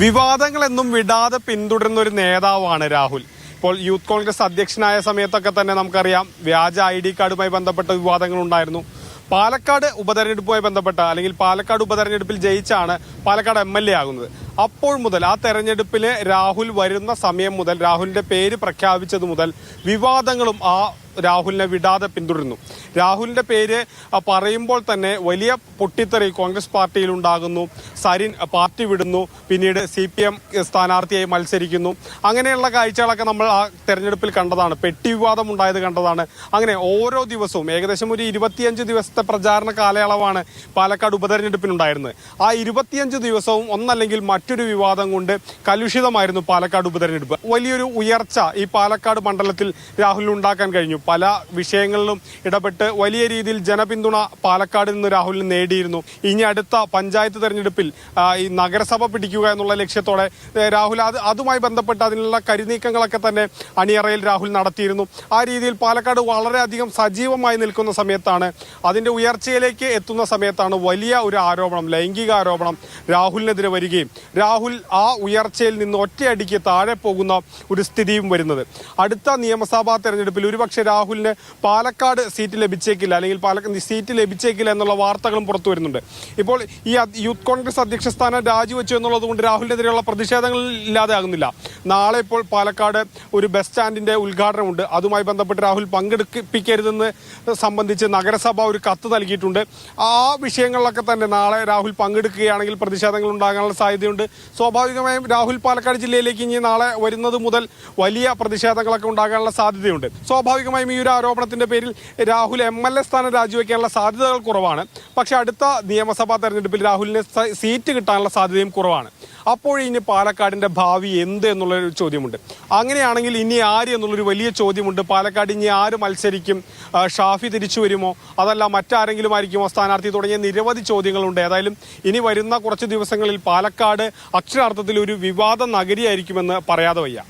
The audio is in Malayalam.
വിവാദങ്ങളെന്നും വിടാതെ പിന്തുടരുന്ന ഒരു നേതാവാണ് രാഹുൽ. ഇപ്പോൾ യൂത്ത് കോൺഗ്രസ് അധ്യക്ഷനായ സമയത്തൊക്കെ തന്നെ നമുക്കറിയാം വ്യാജ ID കാർഡുമായി ബന്ധപ്പെട്ട വിവാദങ്ങൾ ഉണ്ടായിരുന്നു. പാലക്കാട് ഉപതെരഞ്ഞെടുപ്പുമായി ബന്ധപ്പെട്ട അല്ലെങ്കിൽ പാലക്കാട് ഉപതെരഞ്ഞെടുപ്പിൽ ജയിച്ചാണ് പാലക്കാട് MLA ആകുന്നത്. അപ്പോൾ മുതൽ ആ തെരഞ്ഞെടുപ്പിൽ രാഹുൽ വരുന്ന സമയം മുതൽ രാഹുലിന്റെ പേര് പ്രഖ്യാപിച്ചത് മുതൽ വിവാദങ്ങളും ആ രാഹുലിനെ വിടാതെ പിന്തുടരുന്നു. രാഹുലിന്റെ പേര് പറയുമ്പോൾ തന്നെ വലിയ പൊട്ടിത്തെറി കോൺഗ്രസ് പാർട്ടിയിൽ ഉണ്ടാകുന്നു. സരിൻ പാർട്ടി വിടുന്നു, പിന്നീട് CPM സ്ഥാനാർത്ഥിയായി മത്സരിക്കുന്നു. അങ്ങനെയുള്ള കാഴ്ചകളൊക്കെ നമ്മൾ ആ തെരഞ്ഞെടുപ്പിൽ കണ്ടതാണ്. പെട്ടി വിവാദം ഉണ്ടായത് കണ്ടതാണ്. അങ്ങനെ ഓരോ ദിവസവും ഏകദേശം ഒരു 25 ദിവസത്തെ പ്രചാരണ കാലയളവാണ് പാലക്കാട് ഉപതെരഞ്ഞെടുപ്പിനുണ്ടായിരുന്നത്. ആ 25 ദിവസവും ഒന്നല്ലെങ്കിൽ മറ്റൊരു വിവാദം കൊണ്ട് കലുഷിതമായിരുന്നു പാലക്കാട് ഉപതെരഞ്ഞെടുപ്പ്. വലിയൊരു ഉയർച്ച ഈ പാലക്കാട് മണ്ഡലത്തിൽ രാഹുലിന് ഉണ്ടാക്കാൻ കഴിഞ്ഞു. പല വിഷയങ്ങളിലും ഇടപെട്ട് വലിയ രീതിയിൽ ജനപിന്തുണ പാലക്കാട് നിന്ന് രാഹുലിന് നേടിയിരുന്നു. ഇനി അടുത്ത പഞ്ചായത്ത് തെരഞ്ഞെടുപ്പിൽ ഈ നഗരസഭ പിടിക്കുക എന്നുള്ള ലക്ഷ്യത്തോടെ രാഹുൽ അതുമായി ബന്ധപ്പെട്ട് അതിനുള്ള കരുനീക്കങ്ങളൊക്കെ തന്നെ അണിയറയിൽ രാഹുൽ നടത്തിയിരുന്നു. ആ രീതിയിൽ പാലക്കാട് വളരെയധികം സജീവമായി നിൽക്കുന്ന സമയത്താണ്, അതിന്റെ ഉയർച്ചയിലേക്ക് എത്തുന്ന സമയത്താണ് വലിയ ഒരു ആരോപണം, ലൈംഗിക ആരോപണം രാഹുലിനെതിരെ വരികയും രാഹുൽ ആ ഉയർച്ചയിൽ നിന്ന് ഒറ്റയടിക്ക് താഴെ പോകുന്ന ഒരു സ്ഥിതിയും വരുന്നത്. അടുത്ത നിയമസഭാ തെരഞ്ഞെടുപ്പിൽ ഒരുപക്ഷെ രാഹുലിന് പാലക്കാട് സീറ്റ് ലഭിച്ചേക്കില്ല, അല്ലെങ്കിൽ പാലക്കാട് സീറ്റ് ലഭിച്ചേക്കില്ല എന്നുള്ള വാർത്തകളും പുറത്തു വരുന്നുണ്ട്. ഇപ്പോൾ ഈ യൂത്ത് കോൺഗ്രസ് അധ്യക്ഷ സ്ഥാനം രാജിവെച്ചു എന്നുള്ളത് കൊണ്ട് രാഹുലിനെതിരെയുള്ള പ്രതിഷേധങ്ങൾ ഇല്ലാതെ ആകുന്നില്ല. നാളെ ഇപ്പോൾ പാലക്കാട് ഒരു ബസ് സ്റ്റാൻഡിന്റെ ഉദ്ഘാടനമുണ്ട്. അതുമായി ബന്ധപ്പെട്ട് രാഹുൽ പങ്കെടുപ്പിക്കരുതെന്ന് സംബന്ധിച്ച് നഗരസഭ ഒരു കത്ത് നൽകിയിട്ടുണ്ട്. ആ വിഷയങ്ങളിലൊക്കെ തന്നെ നാളെ രാഹുൽ പങ്കെടുക്കുകയാണെങ്കിൽ പ്രതിഷേധങ്ങൾ ഉണ്ടാകാനുള്ള സാധ്യതയുണ്ട്. സ്വാഭാവികമായും രാഹുൽ പാലക്കാട് ജില്ലയിലേക്ക് ഇനി നാളെ വരുന്നത് മുതൽ വലിയ പ്രതിഷേധങ്ങളൊക്കെ ഉണ്ടാകാനുള്ള സാധ്യതയുണ്ട്. സ്വാഭാവികമായും ഈ ഒരു ആരോപണത്തിന്റെ പേരിൽ രാഹുൽ MLA സ്ഥാനം രാജിവെക്കാനുള്ള സാധ്യതകൾ കുറവാണ്. പക്ഷെ അടുത്ത നിയമസഭാ തെരഞ്ഞെടുപ്പിൽ രാഹുലിന് സീറ്റ് കിട്ടാനുള്ള സാധ്യതയും കുറവാണ്. അപ്പോഴിനി പാലക്കാടിന്റെ ഭാവി എന്ത് എന്നുള്ളൊരു ചോദ്യമുണ്ട്. അങ്ങനെയാണെങ്കിൽ ഇനി ആര് എന്നുള്ളൊരു വലിയ ചോദ്യമുണ്ട്. പാലക്കാട് ഇനി ആര് മത്സരിക്കും? ഷാഫി തിരിച്ചു വരുമോ, അതല്ല മറ്റാരെങ്കിലും ആയിരിക്കുമോ സ്ഥാനാർത്ഥി, തുടങ്ങിയ നിരവധി ചോദ്യങ്ങളുണ്ട്. ഏതായാലും ഇനി വരുന്ന കുറച്ച് ദിവസങ്ങളിൽ പാലക്കാട് അക്ഷരാർത്ഥത്തിൽ ഒരു വിവാദ നഗരിയായിരിക്കുമെന്ന് പറയാതെ വയ്യ.